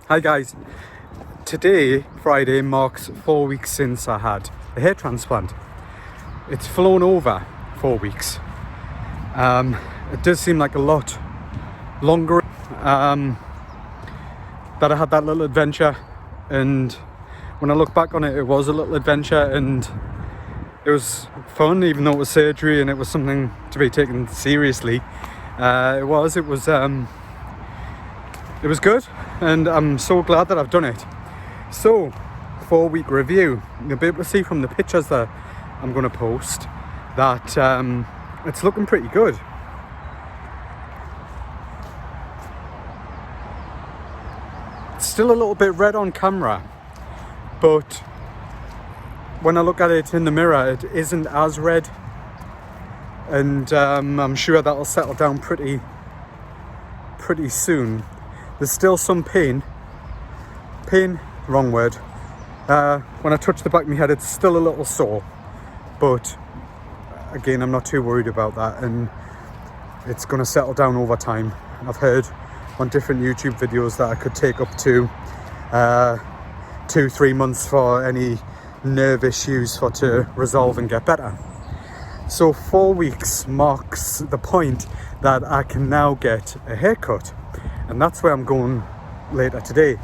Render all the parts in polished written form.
Hi guys, today, Friday, marks 4 weeks since I had a hair transplant. It's flown over 4 weeks. It does seem like a lot longer that I had that little adventure, and when I look back on it, it was a little adventure and it was fun, even though it was surgery and it was something to be taken seriously. It was good, and I'm so glad that I've done it. So, 4-week review. You'll be able to see from the pictures that I'm going to post that it's looking pretty good. It's still a little bit red on camera, but when I look at it in the mirror, it isn't as red, and I'm sure that'll settle down pretty soon. There's still some pain, wrong word. When I touch the back of my head, it's still a little sore, but again, I'm not too worried about that, and it's going to settle down over time. I've heard on different YouTube videos that I could take up to 2-3 months for any nerve issues to resolve and get better. So 4 weeks marks the point that I can now get a haircut, and that's where I'm going later today.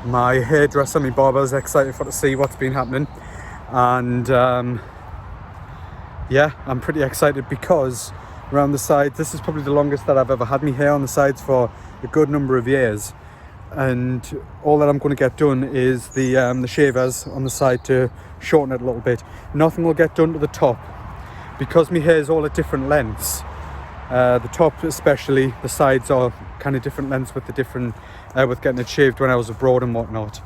My hairdresser, my barber, is excited to see what's been happening, and yeah, I'm pretty excited because around the sides, this is probably the longest that I've ever had my hair on the sides for a good number of years, and all that I'm going to get done is the shavers on the side to shorten it a little bit. Nothing will get done to the top because my hair is all at different lengths. The top especially, the sides are kind of different lengths with the different with getting it shaved when I was abroad and whatnot.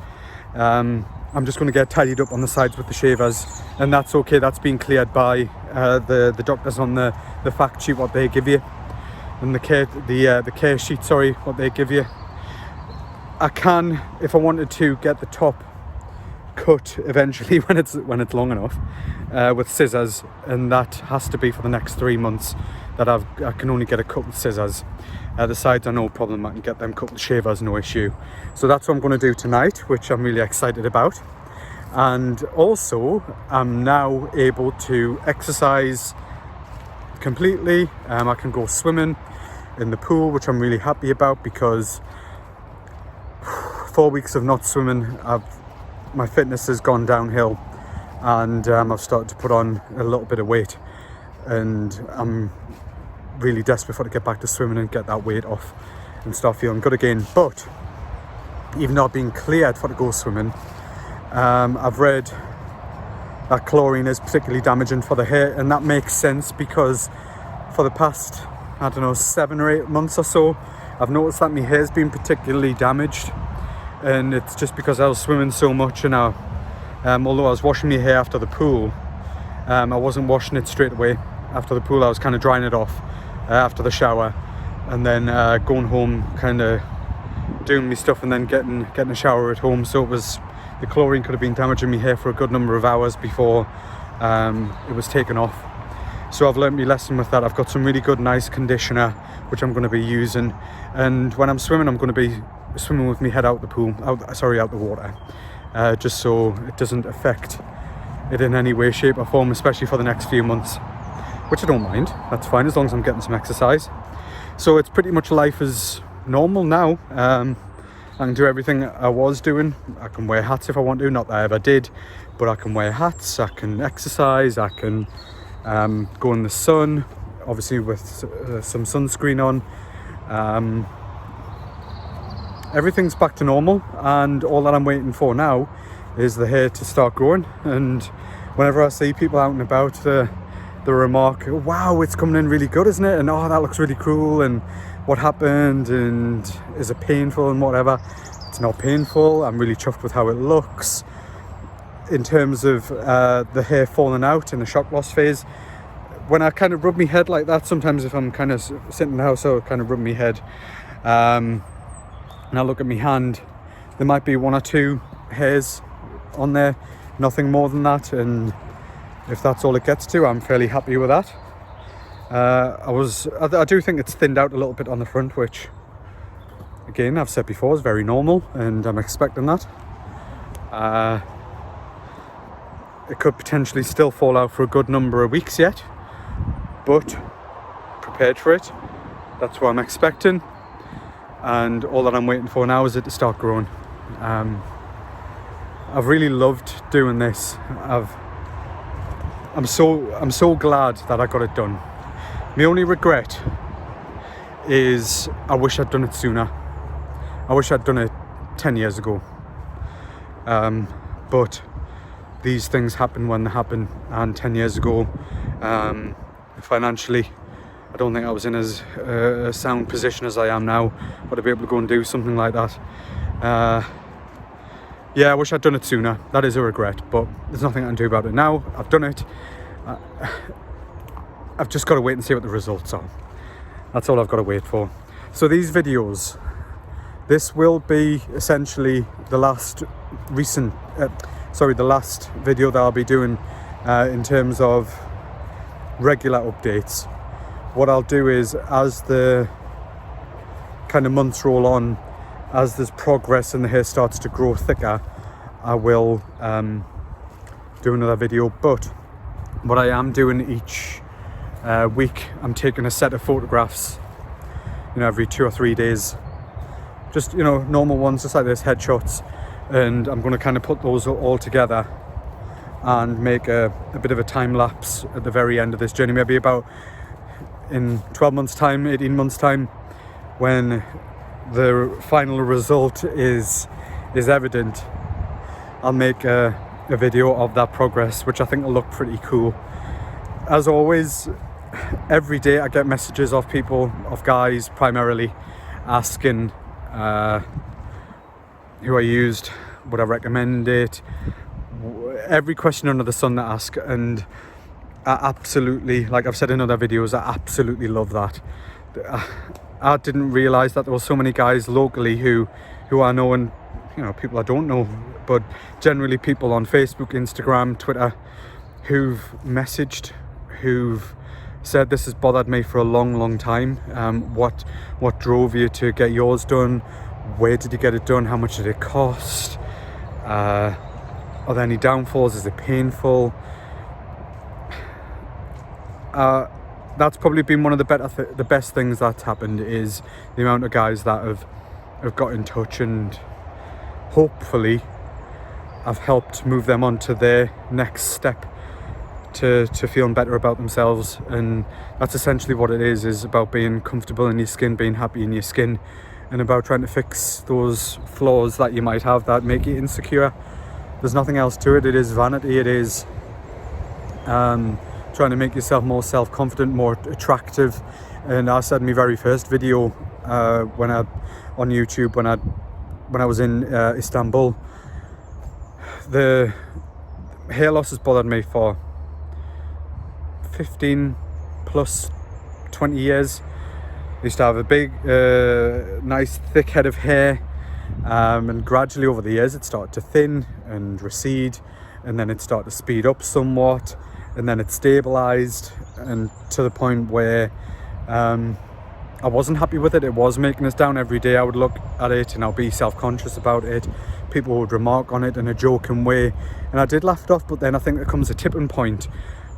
I'm just going to get tidied up on the sides with the shavers, and that's okay. That's been cleared by the doctors on the fact sheet, what they give you, and the care sheet, sorry, what they give you. I can, if I wanted to, get the top cut eventually when it's long enough with scissors, and that has to be for the next 3 months that I can only get a cut with scissors. The sides are no problem, I can get them cut with shavers, no issue. So that's what I'm going to do tonight, which I'm really excited about. And also, I'm now able to exercise completely. I can go swimming in the pool, which I'm really happy about, because 4 weeks of not swimming, my fitness has gone downhill, and I've started to put on a little bit of weight, and I'm really desperate to get back to swimming and get that weight off and start feeling good again. But even though I've been cleared to go swimming, I've read that chlorine is particularly damaging for the hair, and that makes sense because for the past, 7 or 8 months or so, I've noticed that my hair's been particularly damaged, and it's just because I was swimming so much, and although I was washing my hair after the pool, I wasn't washing it straight away after the pool. I was kind of drying it off after the shower, and then going home, kind of doing my stuff, and then getting a shower at home. So the chlorine could have been damaging my hair for a good number of hours before it was taken off. So I've learned my lesson with that. I've got some really good, nice conditioner, which I'm going to be using, and when I'm swimming, I'm going to be swimming with my head out the pool, out the water, just so it doesn't affect it in any way, shape or form, especially for the next few months, which I don't mind. That's fine, as long as I'm getting some exercise. So it's pretty much life as normal now. I can do everything I was doing. I can wear hats if I want to, not that I ever did, but I can wear hats, I can exercise, I can go in the sun, obviously with some sunscreen on. Everything's back to normal, and all that I'm waiting for now is the hair to start growing. And whenever I see people out and about, the remark, wow, it's coming in really good, isn't it? And oh, that looks really cool, and what happened, and is it painful, and whatever. It's not painful. I'm really chuffed with how it looks. In terms of the hair falling out in the shock loss phase, when I kind of rub my head like that, sometimes if I'm kind of sitting in the house, I'll kind of rub my head, and I look at my hand, there might be 1 or 2 hairs on there, nothing more than that, and if that's all it gets to, I'm fairly happy with that. I do think it's thinned out a little bit on the front, which again, I've said before, is very normal, and I'm expecting that. It could potentially still fall out for a good number of weeks yet, but prepared for it. That's what I'm expecting, and all that I'm waiting for now is it to start growing. I've really loved doing this. I'm so glad that I got it done. My only regret is I wish I'd done it sooner. I wish I'd done it 10 years ago. But these things happen when they happen, and 10 years ago, financially, I don't think I was in as a sound position as I am now, but to be able to go and do something like that. Yeah, I wish I'd done it sooner. That is a regret, but there's nothing I can do about it now. I've done it. I've just got to wait and see what the results are. That's all I've got to wait for. So these videos, this will be essentially the last the last video that I'll be doing in terms of regular updates. What I'll do is, as the kind of months roll on, as there's progress and the hair starts to grow thicker, I will do another video. But what I am doing each week, I'm taking a set of photographs, every 2 or 3 days, just normal ones, just like this, headshots, and I'm going to kind of put those all together and make a bit of a time lapse at the very end of this journey, maybe about in 12 months time, 18 months time, when the final result is evident. I'll make a video of that progress, which I think will look pretty cool. As always, every day I get messages of people, of guys primarily, asking who I used, would I recommend it, every question under the sun they ask, and I absolutely, like I've said in other videos, I absolutely love that. I didn't realise that there were so many guys locally who I know, and people I don't know, but generally people on Facebook, Instagram, Twitter, who've messaged, who've said this has bothered me for a long time. What drove you to get yours done? Where did you get it done? How much did it cost? Are there any downfalls? Is it painful? That's probably been one of the best things that's happened, is the amount of guys that have got in touch, and hopefully I've helped move them on to their next step to feeling better about themselves. And that's essentially what it is about being comfortable in your skin, being happy in your skin, and about trying to fix those flaws that you might have that make you insecure. There's nothing else to it. It is vanity. It is trying to make yourself more self-confident, more attractive. And I said in my very first video on YouTube, when I was in Istanbul, the hair loss has bothered me for 15 plus 20 years. I used to have a big nice thick head of hair, and gradually over the years it started to thin and recede, and then it started to speed up somewhat, and then it stabilized, and to the point where I wasn't happy with it. It was making us down every day. I would look at it and I'll be self-conscious about it. People would remark on it in a joking way, and I did laugh it off. But then I think there comes a tipping point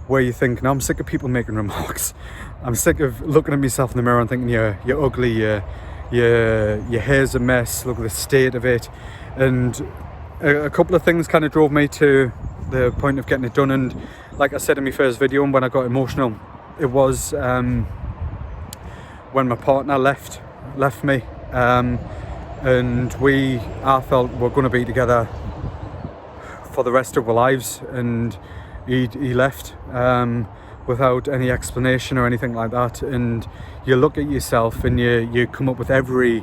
where you think, no, I'm sick of people making remarks. I'm sick of looking at myself in the mirror and thinking, you're ugly, your hair's a mess, look at the state of it. And a couple of things kind of drove me to the point of getting it done. And like I said in my first video, and when I got emotional, it was when my partner left me, and I felt we're going to be together for the rest of our lives, and he left without any explanation or anything like that. And you look at yourself and you come up with every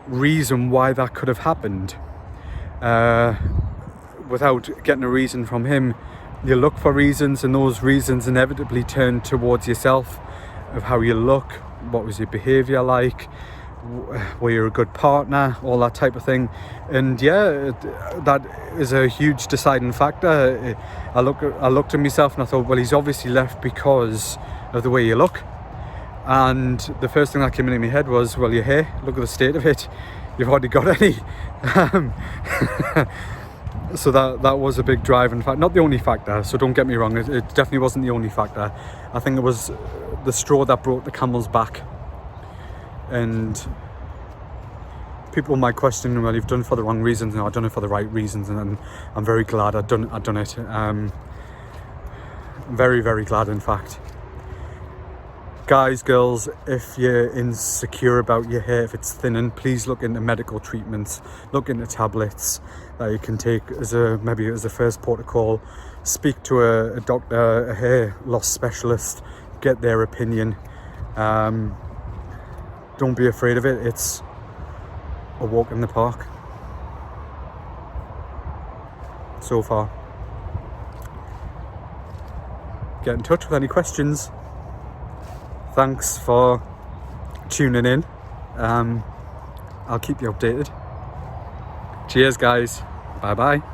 reason why that could have happened, without getting a reason from him. You look for reasons, and those reasons inevitably turn towards yourself, of how you look, what was your behaviour like, were you a good partner, all that type of thing. And yeah, that is a huge deciding factor. I looked at myself and I thought, well, he's obviously left because of the way you look. And the first thing that came into my head was, well, your hair, look at the state of it, you've hardly got any. So that was a big driving factor, not the only factor, so don't get me wrong, it definitely wasn't the only factor. I think it was the straw that broke the camel's back. And people might question, well, you've done it for the wrong reasons. No, I've done it for the right reasons, and I'm very glad I've done it. Very, very glad, in fact. Guys, girls, if you're insecure about your hair, if it's thinning, please look into medical treatments, look into tablets that you can take maybe as a first port of call. Speak to a doctor, a hair loss specialist, get their opinion. Don't be afraid of it. It's a walk in the park so far. Get in touch with any questions. Thanks for tuning in. I'll keep you updated. Cheers, guys. Bye bye.